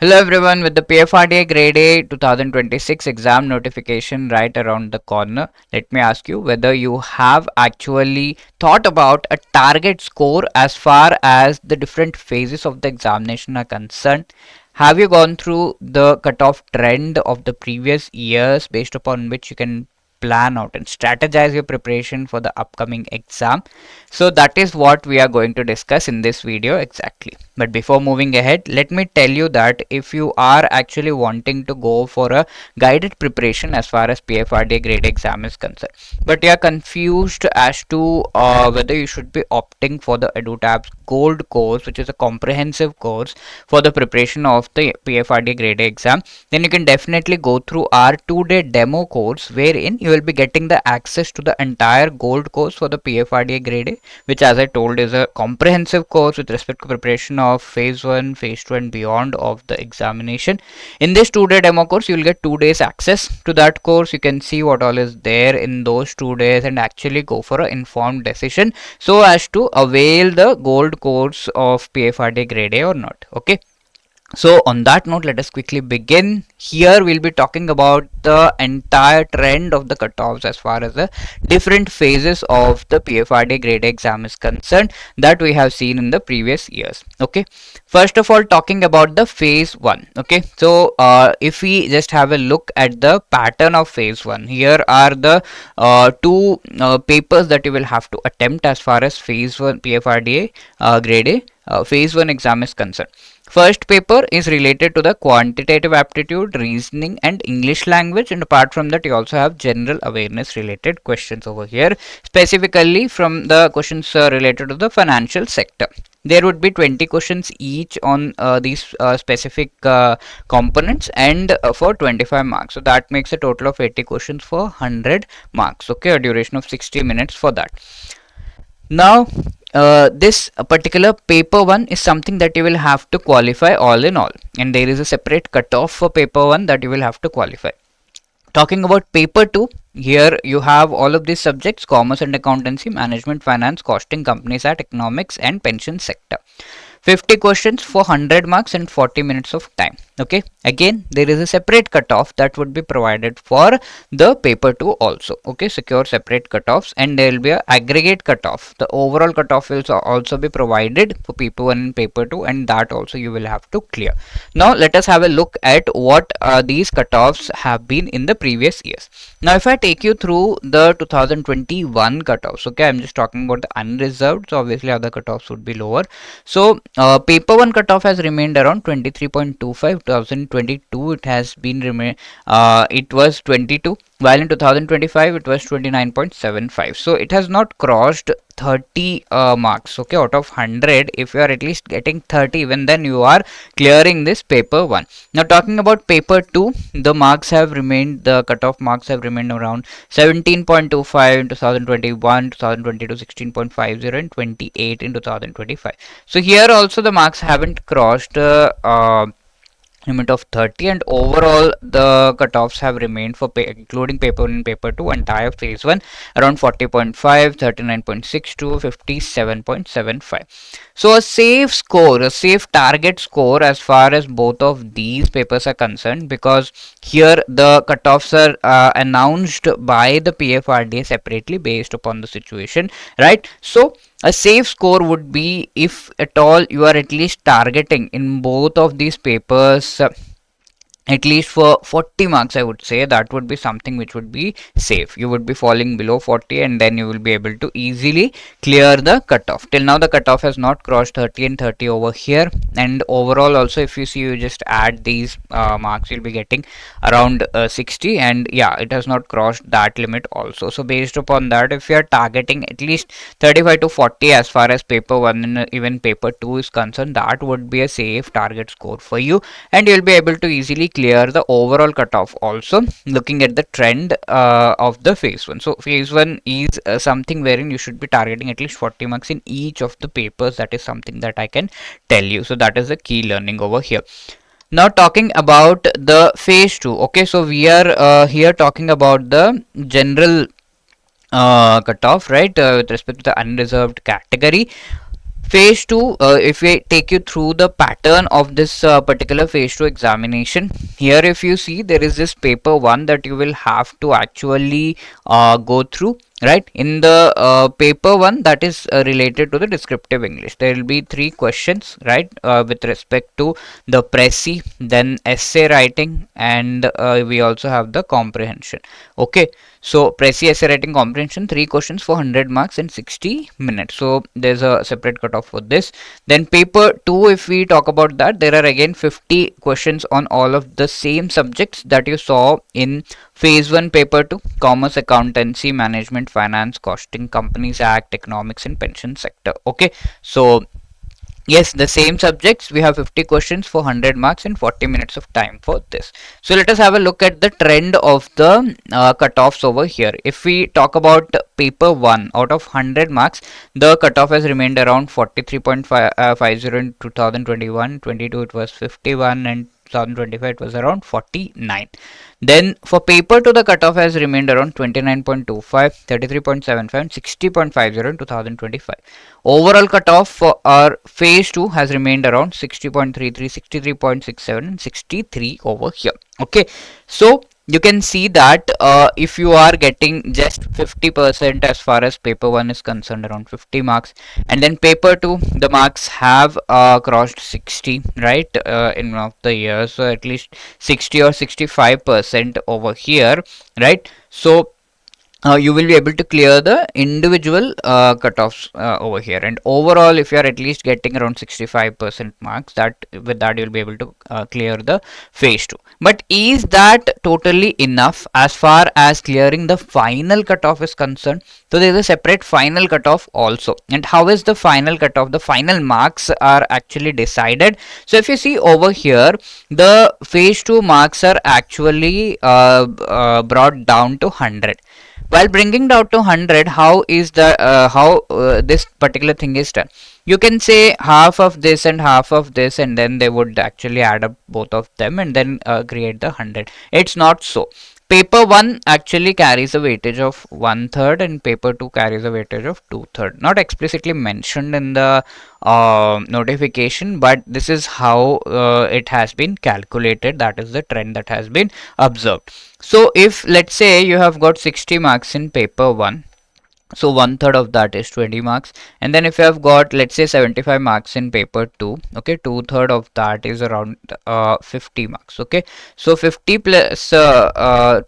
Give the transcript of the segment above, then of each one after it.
Hello everyone, with the PFRDA Grade A 2026 exam notification right around the corner, let me ask you whether you have actually thought about a target score as far as the different phases of the examination are concerned. Have you gone through the cutoff trend of the previous years based upon which you can plan out and strategize your preparation for the upcoming exam? So that is what we are going to discuss in this video exactly. But before moving ahead, let me tell you that if you are actually wanting to go for a guided preparation as far as PFRDA grade exam is concerned, but you are confused as to whether you should be opting for the EduTap's Gold course, which is a comprehensive course for the preparation of the PFRDA grade A exam, then you can definitely go through our 2-day demo course wherein you will be getting the access to the entire Gold course for the PFRDA grade A, which as I told is a comprehensive course with respect to preparation of phase 1, phase 2 and beyond of the examination. In this 2-day demo course, you will get 2 days access to that course. You can see what all is there in those 2 days and actually go for an informed decision so as to avail the Gold course of PFRDA grade A or not. Okay. So on that note, let us quickly begin. Here we'll be talking about the entire trend of the cutoffs as far as the different phases of the PFRDA grade exam is concerned that we have seen in the previous years. Okay, first of all, talking about the phase 1. Okay, so if we just have a look at the pattern of phase 1, here are the two papers that you will have to attempt as far as phase 1 PFRDA grade A phase 1 exam is concerned. First paper is related to the quantitative aptitude, reasoning and English language, and apart from that you also have general awareness related questions over here, specifically from the questions related to the financial sector. There would be 20 questions each on these specific components and for 25 marks. So that makes a total of 80 questions for 100 marks. Okay, a duration of 60 minutes for that. Now, this particular paper 1 is something that you will have to qualify all in all, and there is a separate cutoff for paper 1 that you will have to qualify. Talking about paper 2, here you have all of these subjects: commerce and accountancy, management, finance, costing, companies act, economics and pension sector. 50 questions for 100 marks and 40 minutes of time. Okay, again there is a separate cutoff that would be provided for the paper 2 also. Okay, secure separate cutoffs, and there will be a aggregate cutoff. The overall cutoff will also be provided for paper 1 and paper 2, and that also you will have to clear. Now let us have a look at what these cutoffs have been in the previous years. Now if I take you through the 2021 cutoffs, okay, I'm just talking about the unreserved, so obviously other cutoffs would be lower. So paper 1 cutoff has remained around 23.25. 2022 it has been it was 22, while in 2025 it was 29.75. so it has not crossed 30 marks. Okay, out of 100, if you are at least getting 30, even then you are clearing this paper 1. Now talking about paper 2, the marks have remained, the cutoff marks have remained around 17.25 in 2021, 2022 16.50 and 28 in 2025. So here also the marks haven't crossed limit of 30, and overall the cutoffs have remained for including paper 1 and paper 2 entire phase 1 around 40.5, 39.62, 57.75. so a safe score, a safe target score as far as both of these papers are concerned, because here the cutoffs are announced by the PFRDA separately based upon the situation, right? So a safe score would be, if at all you are at least targeting in both of these papers at least for 40 marks, I would say that would be something which would be safe. You would be falling below 40 and then you will be able to easily clear the cutoff. Till now the cutoff has not crossed 30 and 30 over here, and overall also if you see, you just add these marks, you'll be getting around 60, and yeah, it has not crossed that limit also. So based upon that, if you are targeting at least 35 to 40 as far as paper 1 and even paper 2 is concerned, that would be a safe target score for you, and you'll be able to easily clear the overall cutoff also, looking at the trend of the phase 1. So phase 1 is something wherein you should be targeting at least 40 marks in each of the papers. That is something that I can tell you. So that is the key learning over here. Now talking about the phase 2. Okay, so we are here talking about the general cutoff, right, with respect to the unreserved category. Phase 2, if we take you through the pattern of this particular phase 2 examination, here if you see, there is this paper 1 that you will have to actually go through, right? In the paper 1, that is related to the descriptive English, there will be 3 questions, right, with respect to the Prezi, then essay writing, and we also have the comprehension. Okay, so Prezi, essay writing, comprehension, 3 questions for 100 marks in 60 minutes. So there's a separate cutoff for this. Then paper 2, if we talk about that, there are again 50 questions on all of the same subjects that you saw in phase 1 paper 2: commerce, accountancy, management, finance, costing, companies act, economics and pension sector. Okay, so yes, the same subjects, we have 50 questions for 100 marks and 40 minutes of time for this. So let us have a look at the trend of the cutoffs over here. If we talk about paper 1, out of 100 marks, the cutoff has remained around 43.50 in 2021, 22 it was 51, and 2025 it was around 49. Then for paper 2, the cutoff has remained around 29.25, 33.75 and 60.50 in 2025. Overall cutoff for our phase 2 has remained around 60.33, 63.67 and 63 over here. Okay, so you can see that if you are getting just 50% as far as paper 1 is concerned, around 50 marks, and then paper 2, the marks have crossed 60, right, in one of the years, so at least 60 or 65% over here, right? So you will be able to clear the individual cutoffs over here, and overall if you are at least getting around 65% marks, that with that you'll be able to clear the phase 2. But is that totally enough as far as clearing the final cutoff is concerned? So there is a separate final cutoff also. And how is the final cutoff, the final marks are actually decided? So if you see over here, the phase 2 marks are actually brought down to 100. While bringing down to 100, how is the this particular thing is done? You can say half of this and half of this, and then they would actually add up both of them and then create the 100. It's not so. Paper 1 actually carries a weightage of 1/3 and paper 2 carries a weightage of 2/3. Not explicitly mentioned in the notification, but this is how it has been calculated. That is the trend that has been observed. So if let's say you have got 60 marks in paper 1, so 1/3 of that is 20 marks, and then if you have got let's say 75 marks in paper 2, okay, 2/3 of that is around 50 marks. Okay, so 50 plus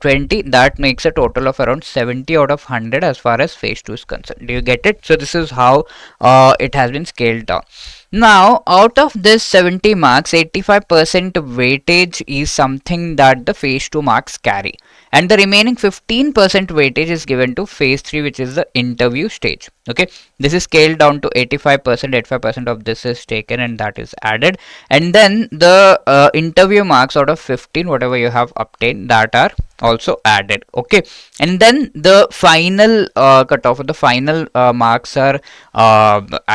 20, that makes a total of around 70 out of 100 as far as phase 2 is concerned. Do you get it? So this is how it has been scaled down. Now, out of this 70 marks, 85% weightage is something that the phase 2 marks carry, and the remaining 15% weightage is given to phase 3, which is the interview stage. Okay, this is scaled down to 85%. 85% of this is taken and that is added, and then the interview marks out of 15, whatever you have obtained, that are also added. Okay, and then the final cutoff, the final marks are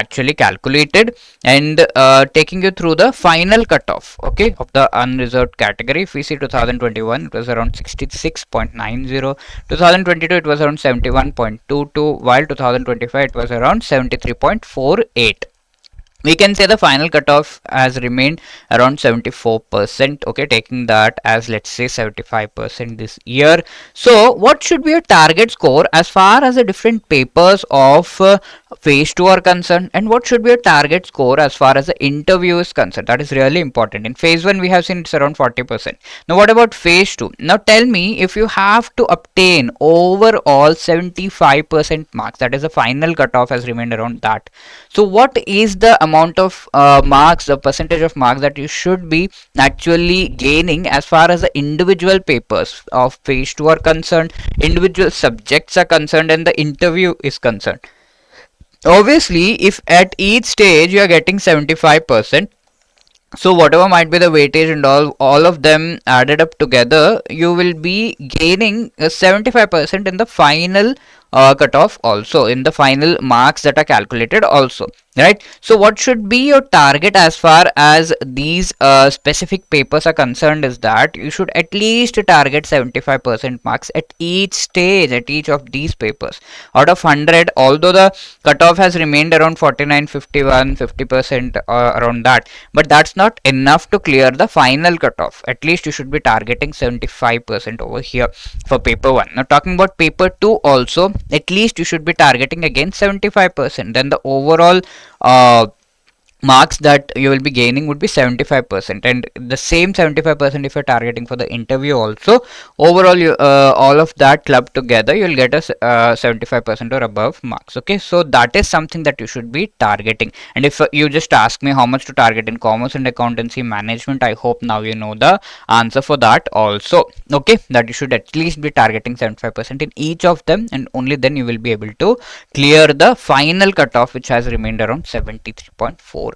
actually calculated, and taking you through the final cutoff, okay, of the unreserved category. If we see 2021, it was around 66.90, 2022 it was around 71.22, while 2025 it was around 73.48. We can say the final cutoff has remained around 74%. Okay, taking that as let's say 75% this year. So what should be a target score as far as the different papers of phase 2 are concerned, and what should be a target score as far as the interview is concerned? That is really important. In phase 1 we have seen it's around 40%. Now what about phase 2? Now tell me, if you have to obtain overall 75% marks, that is the final cutoff has remained around that. So what is the amount of marks, the percentage of marks that you should be actually gaining as far as the individual papers of phase 2 are concerned, individual subjects are concerned, and the interview is concerned? Obviously, if at each stage you are getting 75%, so whatever might be the weightage and all of them added up together, you will be gaining 75% in the final cutoff also, in the final marks that are calculated also, right? So what should be your target as far as these specific papers are concerned is that you should at least target 75% marks at each stage, at each of these papers out of 100. Although the cutoff has remained around 49, 51, 50% around that, but that's not enough to clear the final cutoff. At least you should be targeting 75% over here for paper 1. Now talking about paper 2 also, at least you should be targeting again 75%. Then the overall marks that you will be gaining would be 75%, and the same 75% if you're targeting for the interview also, overall you all of that clubbed together, you'll get a 75% or above marks. Okay, so that is something that you should be targeting. And if you just ask me how much to target in commerce and accountancy management, I hope now you know the answer for that also. Okay, that you should at least be targeting 75% in each of them, and only then you will be able to clear the final cutoff, which has remained around 73.48.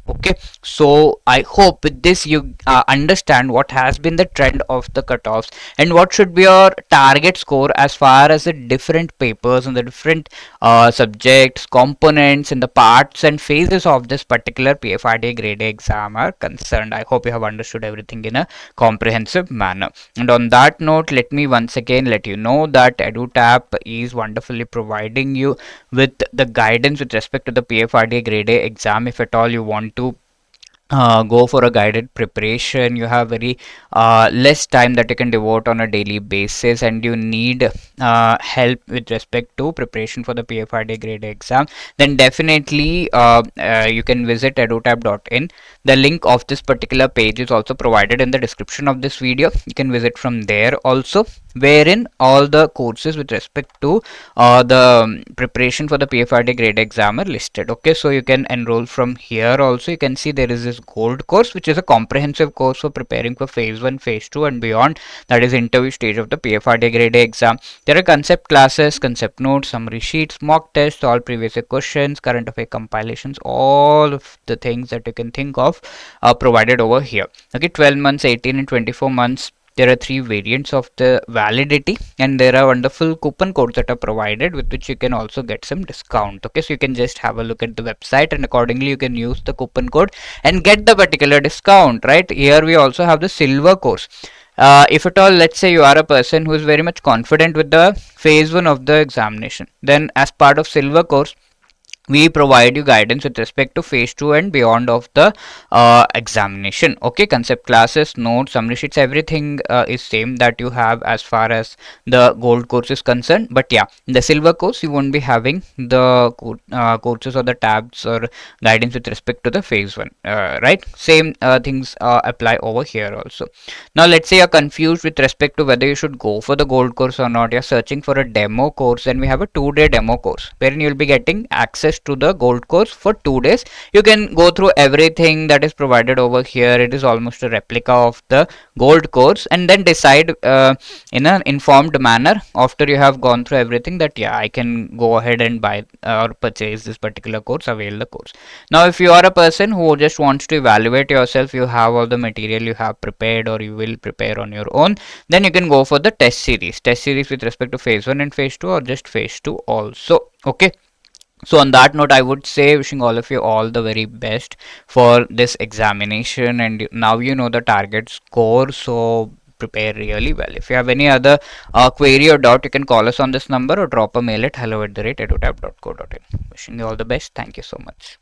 Okay, so I hope with this you understand what has been the trend of the cutoffs and what should be your target score as far as the different papers and the different subjects, components, and the parts and phases of this particular PFRDA grade A exam are concerned. I hope you have understood everything in a comprehensive manner. And on that note, let me once again let you know that EduTap is wonderfully providing you with the guidance with respect to the PFRDA grade A exam. If at all you want to go for a guided preparation, you have very less time that you can devote on a daily basis, and you need help with respect to preparation for the PFRDA grade A exam, then definitely you can visit edutap.in. The link of this particular page is also provided in the description of this video. You can visit from there also, wherein all the courses with respect to the preparation for the PFRDA grade exam are listed. Okay, so you can enroll from here also. You can see there is this gold course, which is a comprehensive course for preparing for phase 1, phase 2 and beyond, that is interview stage of the PFRDA grade A exam. There are concept classes, concept notes, summary sheets, mock tests, all previous year questions, current affair compilations, all of the things that you can think of are provided over here. Okay, 12 months, 18 and 24 months. There are 3 variants of the validity, and there are wonderful coupon codes that are provided with which you can also get some discount. Okay, so you can just have a look at the website, and accordingly you can use the coupon code and get the particular discount. Right here we also have the silver course. If at all, let's say you are a person who is very much confident with the phase 1 of the examination, then as part of silver course we provide you guidance with respect to phase 2 and beyond of the examination. Okay, concept classes, notes, summary sheets, everything is same that you have as far as the gold course is concerned. But yeah, in the silver course you won't be having the courses or the tabs or guidance with respect to the phase 1, right? Same things apply over here also. Now let's say you're confused with respect to whether you should go for the gold course or not. You're searching for a demo course, then we have a 2-day demo course wherein you'll be getting access to the gold course for 2 days. You can go through everything that is provided over here. It is almost a replica of the gold course, and then decide in an informed manner after you have gone through everything that yeah, I can go ahead and buy or purchase this particular course, avail the course. Now if you are a person who just wants to evaluate yourself, you have all the material you have prepared or you will prepare on your own, then you can go for the test series with respect to phase 1 and phase 2, or just phase 2 also. Okay, so on that note, I would say wishing all of you all the very best for this examination, and now you know the target score, so prepare really well. If you have any other query or doubt, you can call us on this number or drop a mail at hello@edutap.co.in. Wishing you all the best. Thank you so much.